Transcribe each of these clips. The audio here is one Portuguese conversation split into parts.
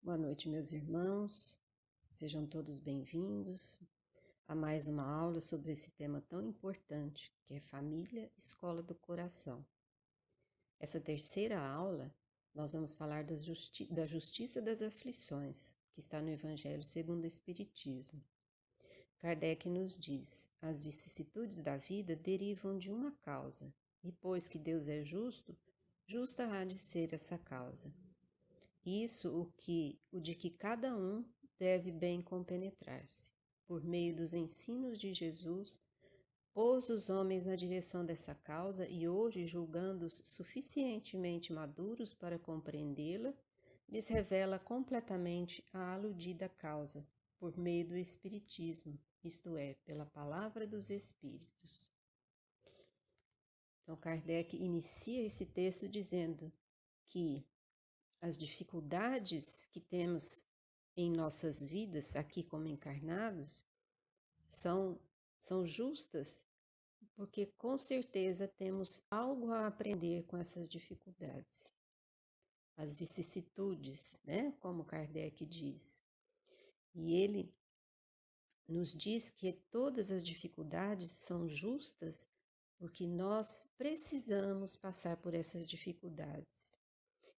Boa noite, meus irmãos. Sejam todos bem-vindos a mais uma aula sobre esse tema tão importante, que é família, escola do coração. Essa terceira aula, nós vamos falar da justiça das aflições, que está no Evangelho segundo o Espiritismo. Kardec nos diz: as vicissitudes da vida derivam de uma causa, e pois que Deus é justo, justa há de ser essa causa. Isso o de que cada um deve bem compenetrar-se. Por meio dos ensinos de Jesus, pôs os homens na direção dessa causa e hoje, julgando-os suficientemente maduros para compreendê-la, lhes revela completamente a aludida causa, por meio do Espiritismo, isto é, pela palavra dos Espíritos. Então, Kardec inicia esse texto dizendo que as dificuldades que temos em nossas vidas, aqui como encarnados, são justas, porque com certeza temos algo a aprender com essas dificuldades. As vicissitudes, né? Como Kardec diz. E ele nos diz que todas as dificuldades são justas porque nós precisamos passar por essas dificuldades.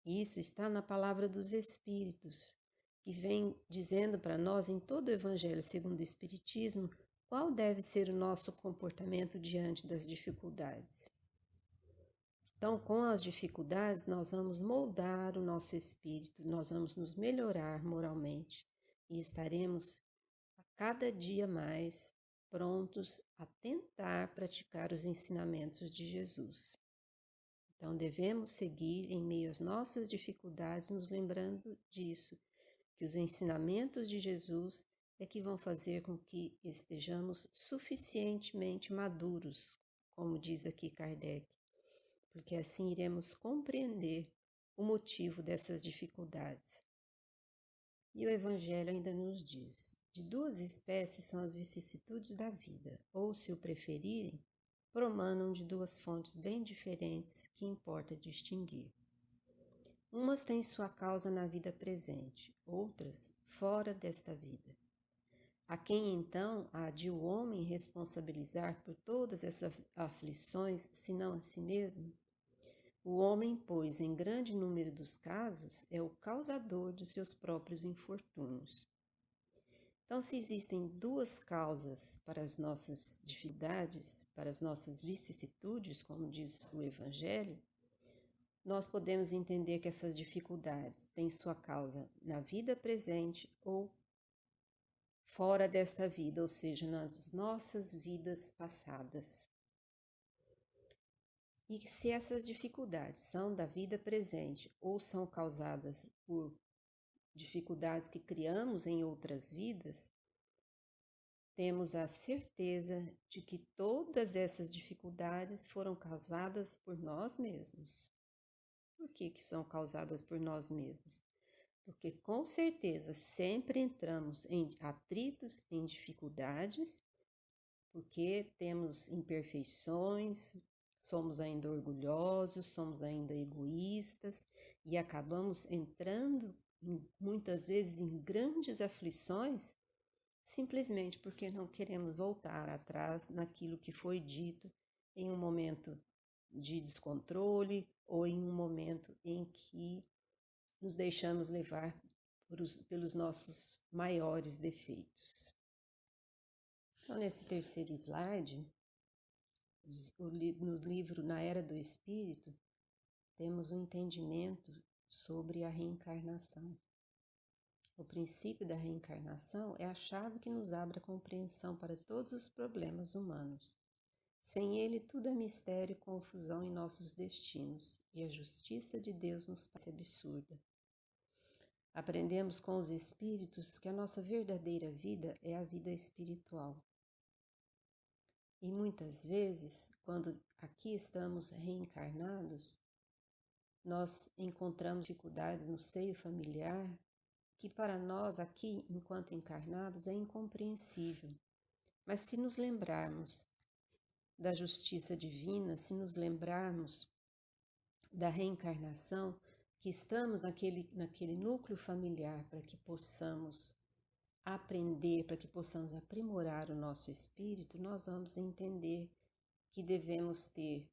Isso está na palavra dos Espíritos, que vem dizendo para nós em todo o Evangelho segundo o Espiritismo qual deve ser o nosso comportamento diante das dificuldades. Então, com as dificuldades, nós vamos moldar o nosso espírito, nós vamos nos melhorar moralmente e estaremos a cada dia mais prontos a tentar praticar os ensinamentos de Jesus. Então, devemos seguir em meio às nossas dificuldades, nos lembrando disso, que os ensinamentos de Jesus é que vão fazer com que estejamos suficientemente maduros, como diz aqui Kardec, porque assim iremos compreender o motivo dessas dificuldades. E o Evangelho ainda nos diz: de duas espécies são as vicissitudes da vida, ou, se o preferirem, promanam de duas fontes bem diferentes que importa distinguir. Umas têm sua causa na vida presente, outras fora desta vida. A quem então há de o homem responsabilizar por todas essas aflições, senão a si mesmo? O homem, pois, em grande número dos casos, é o causador dos seus próprios infortúnios. Então, se existem duas causas para as nossas dificuldades, para as nossas vicissitudes, como diz o Evangelho, nós podemos entender que essas dificuldades têm sua causa na vida presente ou fora desta vida, ou seja, nas nossas vidas passadas. E se essas dificuldades são da vida presente ou são causadas por dificuldades que criamos em outras vidas, temos a certeza de que todas essas dificuldades foram causadas por nós mesmos. Por que são causadas por nós mesmos? Porque com certeza sempre entramos em atritos, em dificuldades, porque temos imperfeições, somos ainda orgulhosos, somos ainda egoístas e acabamos entrando muitas vezes em grandes aflições simplesmente porque não queremos voltar atrás naquilo que foi dito em um momento de descontrole ou em um momento em que nos deixamos levar pelos nossos maiores defeitos. Então, nesse terceiro slide, no livro Na Era do Espírito, temos um entendimento sobre a reencarnação. O princípio da reencarnação é a chave que nos abre a compreensão para todos os problemas humanos. Sem ele, tudo é mistério e confusão em nossos destinos, e a justiça de Deus nos parece absurda. Aprendemos com os espíritos que a nossa verdadeira vida é a vida espiritual. E muitas vezes, quando aqui estamos reencarnados, nós encontramos dificuldades no seio familiar que para nós aqui, enquanto encarnados, é incompreensível. Mas se nos lembrarmos da justiça divina, se nos lembrarmos da reencarnação, que estamos naquele núcleo familiar para que possamos aprender, para que possamos aprimorar o nosso espírito, nós vamos entender que devemos ter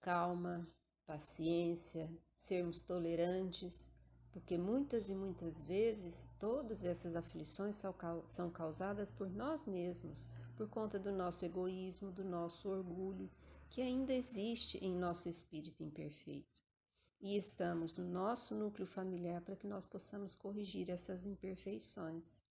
calma, paciência, sermos tolerantes, porque muitas e muitas vezes todas essas aflições são causadas por nós mesmos, por conta do nosso egoísmo, do nosso orgulho, que ainda existe em nosso espírito imperfeito. E estamos no nosso núcleo familiar para que nós possamos corrigir essas imperfeições.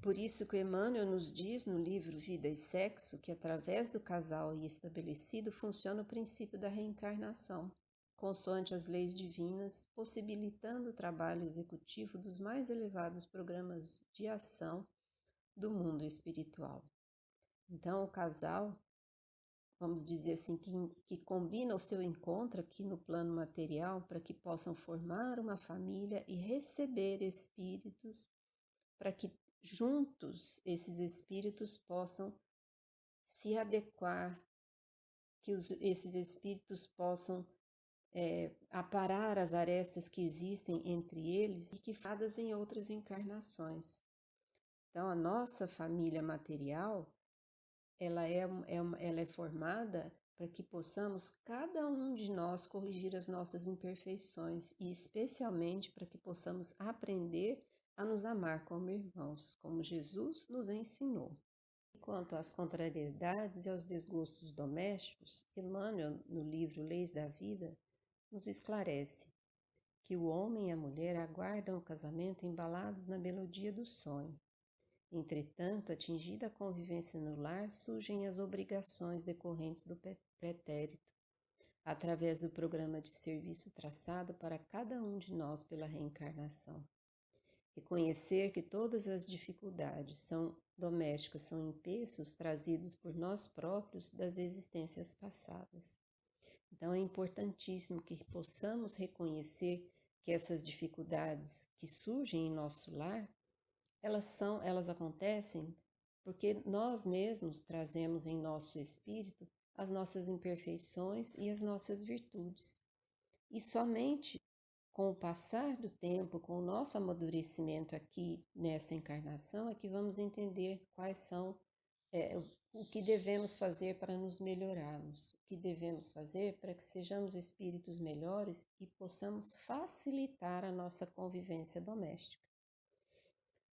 Por isso que Emmanuel nos diz no livro Vida e Sexo que através do casal aí estabelecido funciona o princípio da reencarnação, consoante as leis divinas, possibilitando o trabalho executivo dos mais elevados programas de ação do mundo espiritual. Então o casal, vamos dizer assim, que combina o seu encontro aqui no plano material para que possam formar uma família e receber espíritos para que juntos esses espíritos possam se adequar, que esses espíritos possam aparar as arestas que existem entre eles e que fadas em outras encarnações. Então, a nossa família material, ela é formada para que possamos, cada um de nós, corrigir as nossas imperfeições e especialmente para que possamos aprender a nos amar como irmãos, como Jesus nos ensinou. Quanto às contrariedades e aos desgostos domésticos, Emmanuel, no livro Leis da Vida, nos esclarece que o homem e a mulher aguardam o casamento embalados na melodia do sonho. Entretanto, atingida a convivência no lar, surgem as obrigações decorrentes do pretérito, através do programa de serviço traçado para cada um de nós pela reencarnação. Reconhecer que todas as dificuldades domésticas são empeços trazidos por nós próprios das existências passadas. Então é importantíssimo que possamos reconhecer que essas dificuldades que surgem em nosso lar, elas acontecem porque nós mesmos trazemos em nosso espírito as nossas imperfeições e as nossas virtudes. E somente com o passar do tempo, com o nosso amadurecimento aqui nessa encarnação, é que vamos entender quais são, o que devemos fazer para nos melhorarmos, o que devemos fazer para que sejamos espíritos melhores e possamos facilitar a nossa convivência doméstica.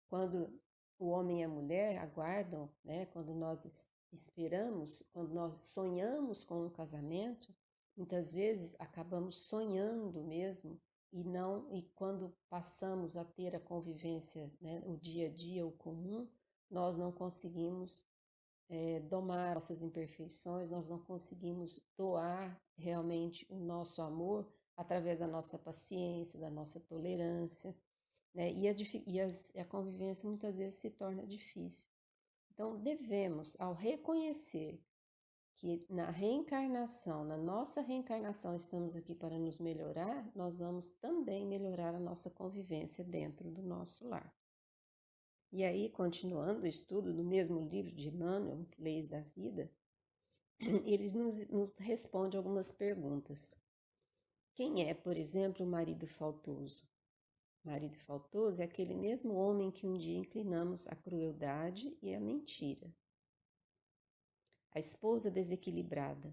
Quando o homem e a mulher aguardam, né, quando nós esperamos, quando nós sonhamos com um casamento, muitas vezes acabamos sonhando mesmo e quando passamos a ter a convivência, né, o dia a dia, o comum, nós não conseguimos domar nossas imperfeições, nós não conseguimos doar realmente o nosso amor através da nossa paciência, da nossa tolerância, né? A convivência muitas vezes se torna difícil. Então, devemos, ao reconhecer que na reencarnação, na nossa reencarnação, estamos aqui para nos melhorar, nós vamos também melhorar a nossa convivência dentro do nosso lar. E aí, continuando o estudo do mesmo livro de Emmanuel, Leis da Vida, eles nos responde algumas perguntas. Quem é, por exemplo, o marido faltoso? Marido faltoso é aquele mesmo homem que um dia inclinamos à crueldade e à mentira. A esposa desequilibrada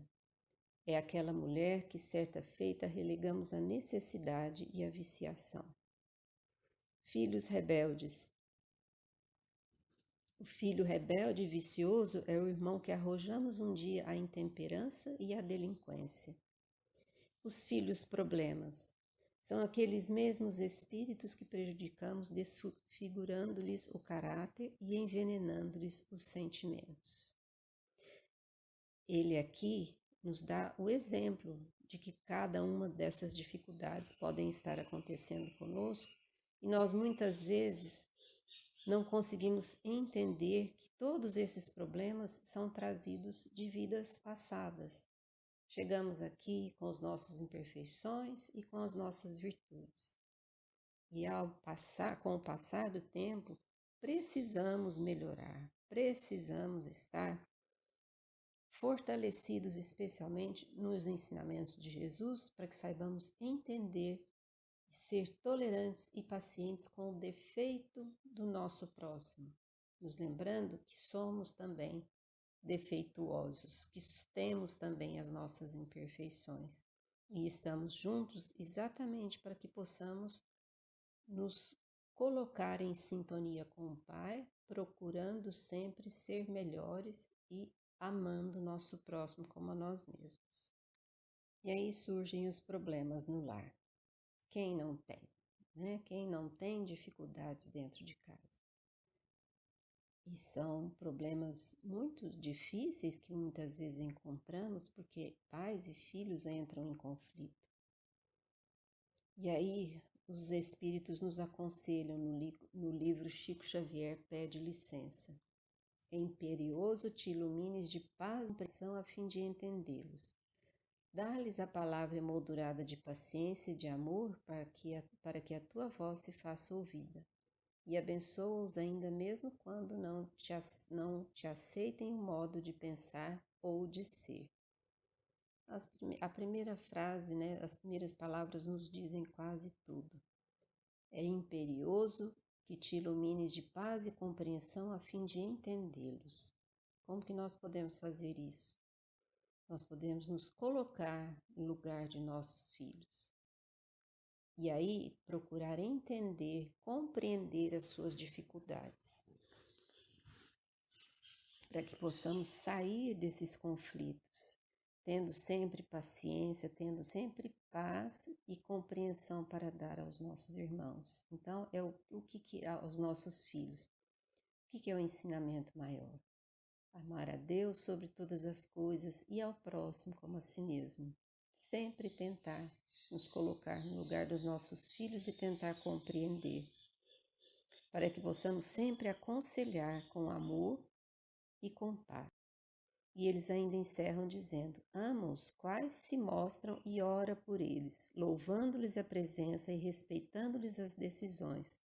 é aquela mulher que certa feita relegamos à necessidade e à viciação. Filhos rebeldes. O filho rebelde e vicioso é o irmão que arrojamos um dia à intemperança e à delinquência. Os filhos problemas são aqueles mesmos espíritos que prejudicamos desfigurando-lhes o caráter e envenenando-lhes os sentimentos. Ele aqui nos dá o exemplo de que cada uma dessas dificuldades podem estar acontecendo conosco e nós muitas vezes não conseguimos entender que todos esses problemas são trazidos de vidas passadas. Chegamos aqui com as nossas imperfeições e com as nossas virtudes. E com o passar do tempo, precisamos melhorar, precisamos estar fortalecidos especialmente nos ensinamentos de Jesus, para que saibamos entender e ser tolerantes e pacientes com o defeito do nosso próximo, nos lembrando que somos também defeituosos, que temos também as nossas imperfeições e estamos juntos exatamente para que possamos nos colocar em sintonia com o Pai, procurando sempre ser melhores e amando o nosso próximo como a nós mesmos. E aí surgem os problemas no lar. Quem não tem, né? Quem não tem dificuldades dentro de casa? E são problemas muito difíceis que muitas vezes encontramos porque pais e filhos entram em conflito. E aí os espíritos nos aconselham no livro Chico Xavier Pede Licença. É imperioso te ilumines de paz e compreensão a fim de entendê-los. Dá-lhes a palavra emoldurada de paciência e de amor para que a tua voz se faça ouvida. E abençoa-os ainda mesmo quando não te aceitem o modo de pensar ou de ser. A primeira frase, né, as primeiras palavras nos dizem quase tudo. É imperioso que te ilumines de paz e compreensão a fim de entendê-los. Como que nós podemos fazer isso? Nós podemos nos colocar no lugar de nossos filhos. E aí procurar entender, compreender as suas dificuldades. Para que possamos sair desses conflitos, tendo sempre paciência, tendo sempre paz e compreensão para dar aos nossos irmãos. Então, é o que aos nossos filhos. O que é o ensinamento maior? Amar a Deus sobre todas as coisas e ao próximo como a si mesmo. Sempre tentar nos colocar no lugar dos nossos filhos e tentar compreender, para que possamos sempre aconselhar com amor e com paz. E eles ainda encerram dizendo: ama-os quais se mostram e ora por eles, louvando-lhes a presença e respeitando-lhes as decisões,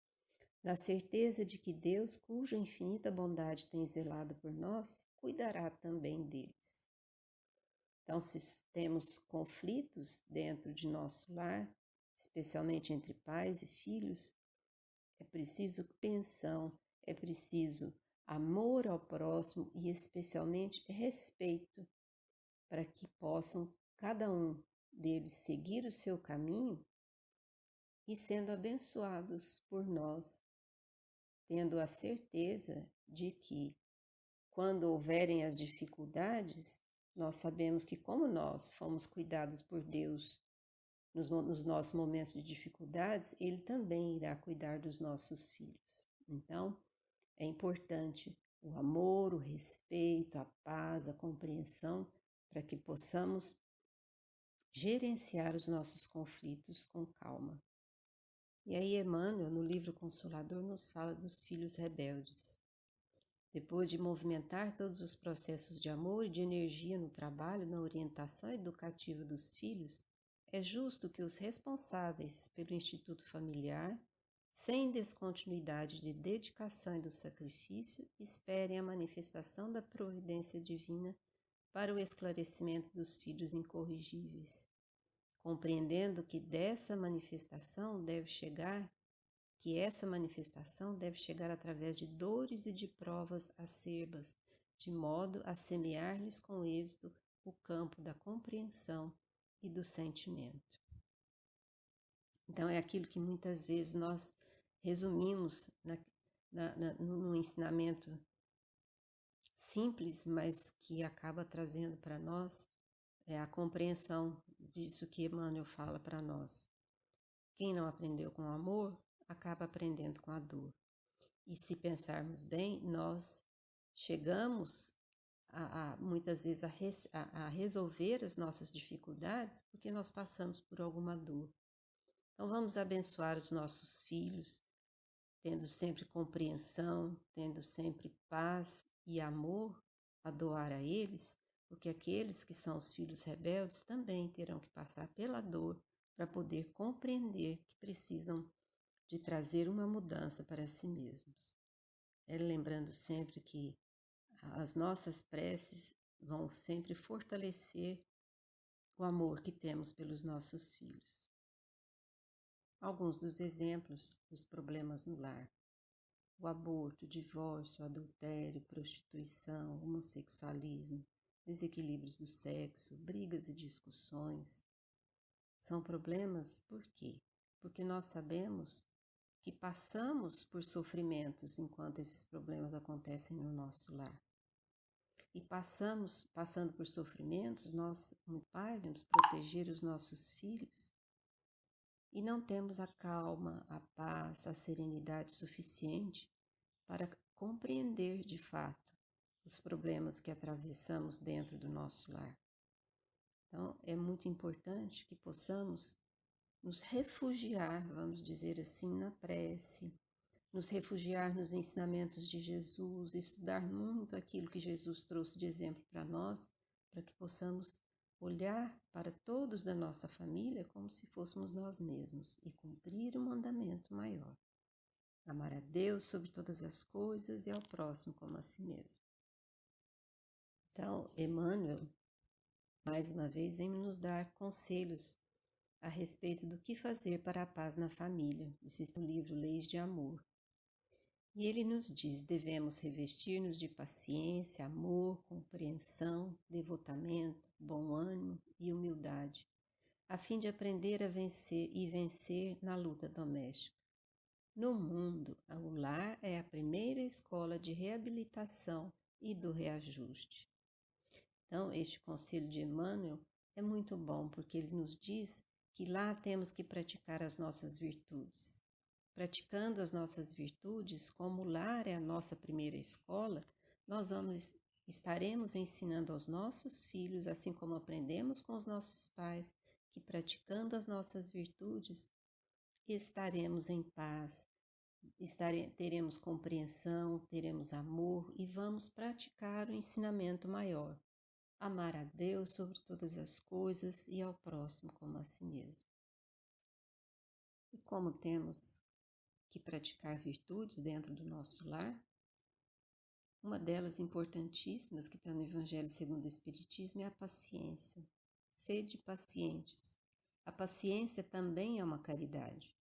na certeza de que Deus, cuja infinita bondade tem zelado por nós, cuidará também deles. Então, se temos conflitos dentro de nosso lar, especialmente entre pais e filhos, é preciso compreensão, é preciso amor ao próximo e especialmente respeito, para que possam cada um deles seguir o seu caminho e sendo abençoados por nós, tendo a certeza de que quando houverem as dificuldades, nós sabemos que como nós fomos cuidados por Deus nos nossos momentos de dificuldades, Ele também irá cuidar dos nossos filhos. Então, é importante o amor, o respeito, a paz, a compreensão, para que possamos gerenciar os nossos conflitos com calma. E aí Emmanuel, no livro Consolador, nos fala dos filhos rebeldes. Depois de movimentar todos os processos de amor e de energia no trabalho, na orientação educativa dos filhos, é justo que os responsáveis pelo instituto familiar, sem descontinuidade de dedicação e do sacrifício, esperem a manifestação da providência divina para o esclarecimento dos filhos incorrigíveis, compreendendo que essa manifestação deve chegar através de dores e de provas acerbas, de modo a semear-lhes com êxito o campo da compreensão e do sentimento. Então, é aquilo que muitas vezes nós resumimos no ensinamento simples, mas que acaba trazendo para nós a compreensão disso que Emmanuel fala para nós. Quem não aprendeu com amor, acaba aprendendo com a dor. E se pensarmos bem, nós chegamos muitas vezes a resolver as nossas dificuldades porque nós passamos por alguma dor. Então vamos abençoar os nossos filhos, tendo sempre compreensão, tendo sempre paz e amor a doar a eles, porque aqueles que são os filhos rebeldes também terão que passar pela dor para poder compreender que precisam de trazer uma mudança para si mesmos. Lembrando sempre que as nossas preces vão sempre fortalecer o amor que temos pelos nossos filhos. Alguns dos exemplos dos problemas no lar: o aborto, o divórcio, o adultério, prostituição, homossexualismo, desequilíbrios do sexo, brigas e discussões. São problemas por quê? Porque nós sabemos que passamos por sofrimentos enquanto esses problemas acontecem no nosso lar. E passando por sofrimentos, nós, como pais, devemos proteger os nossos filhos e não temos a calma, a paz, a serenidade suficiente para compreender de fato os problemas que atravessamos dentro do nosso lar. Então, é muito importante que possamos nos refugiar, vamos dizer assim, na prece, nos refugiar nos ensinamentos de Jesus, estudar muito aquilo que Jesus trouxe de exemplo para nós, para que possamos olhar para todos da nossa família como se fôssemos nós mesmos e cumprir o mandamento maior: amar a Deus sobre todas as coisas e ao próximo como a si mesmo. Então, Emmanuel, mais uma vez, vem nos dar conselhos a respeito do que fazer para a paz na família. Isso está no livro Leis de Amor. E ele nos diz: devemos revestir-nos de paciência, amor, compreensão, devotamento, bom ânimo e humildade, a fim de aprender a vencer na luta doméstica. No mundo, o lar é a primeira escola de reabilitação e do reajuste. Então, este conselho de Emmanuel é muito bom, porque ele nos diz que lá temos que praticar as nossas virtudes. Praticando as nossas virtudes, como o lar é a nossa primeira escola, nós estaremos ensinando aos nossos filhos, assim como aprendemos com os nossos pais, que praticando as nossas virtudes, estaremos em paz, teremos compreensão, teremos amor e vamos praticar o ensinamento maior: amar a Deus sobre todas as coisas e ao próximo como a si mesmo. E como temos que praticar virtudes dentro do nosso lar, uma delas importantíssimas que está no Evangelho segundo o Espiritismo é a paciência. Sede pacientes. A paciência também é uma caridade,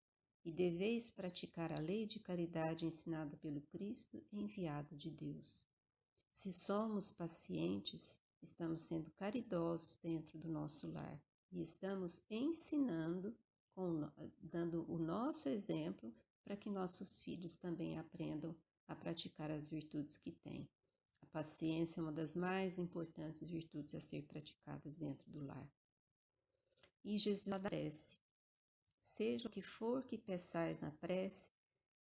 e deveis praticar a lei de caridade ensinada pelo Cristo enviado de Deus. Se somos pacientes, estamos sendo caridosos dentro do nosso lar e estamos ensinando, dando o nosso exemplo para que nossos filhos também aprendam a praticar as virtudes que têm. A paciência é uma das mais importantes virtudes a ser praticadas dentro do lar. E Jesus agradece: seja o que for que peçais na prece,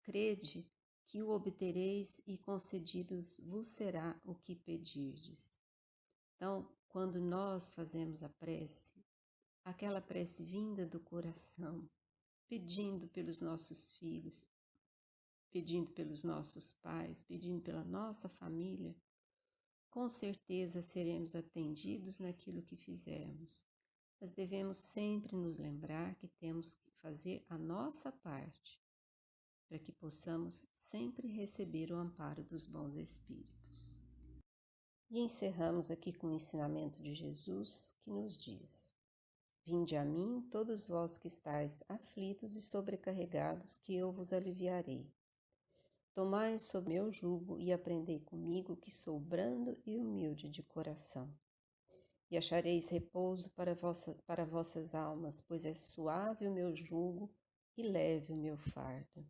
crede que o obtereis e concedidos vos será o que pedirdes. Então, quando nós fazemos a prece, aquela prece vinda do coração, pedindo pelos nossos filhos, pedindo pelos nossos pais, pedindo pela nossa família, com certeza seremos atendidos naquilo que fizermos. Mas devemos sempre nos lembrar que temos que fazer a nossa parte, para que possamos sempre receber o amparo dos bons espíritos. E encerramos aqui com o ensinamento de Jesus, que nos diz: vinde a mim, todos vós que estáis aflitos e sobrecarregados, que eu vos aliviarei. Tomai sob meu jugo e aprendei comigo, que sou brando e humilde de coração. E achareis repouso para vossas almas, pois é suave o meu jugo e leve o meu fardo.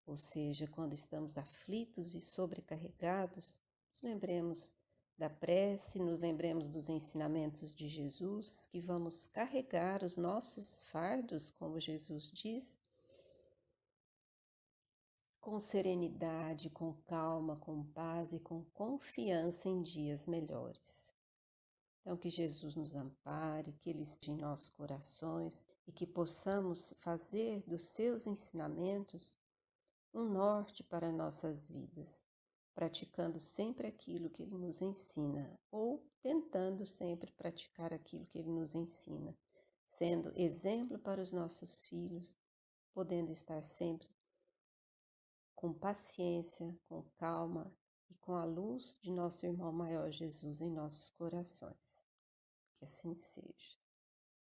Ou seja, quando estamos aflitos e sobrecarregados, nos lembremos da prece, nos lembremos dos ensinamentos de Jesus, que vamos carregar os nossos fardos, como Jesus diz, com serenidade, com calma, com paz e com confiança em dias melhores. Então, que Jesus nos ampare, que Ele esteja em nossos corações e que possamos fazer dos seus ensinamentos um norte para nossas vidas, praticando sempre aquilo que Ele nos ensina ou tentando sempre praticar aquilo que Ele nos ensina, sendo exemplo para os nossos filhos, podendo estar sempre com paciência, com calma e com a luz de nosso irmão maior Jesus em nossos corações. Que assim seja.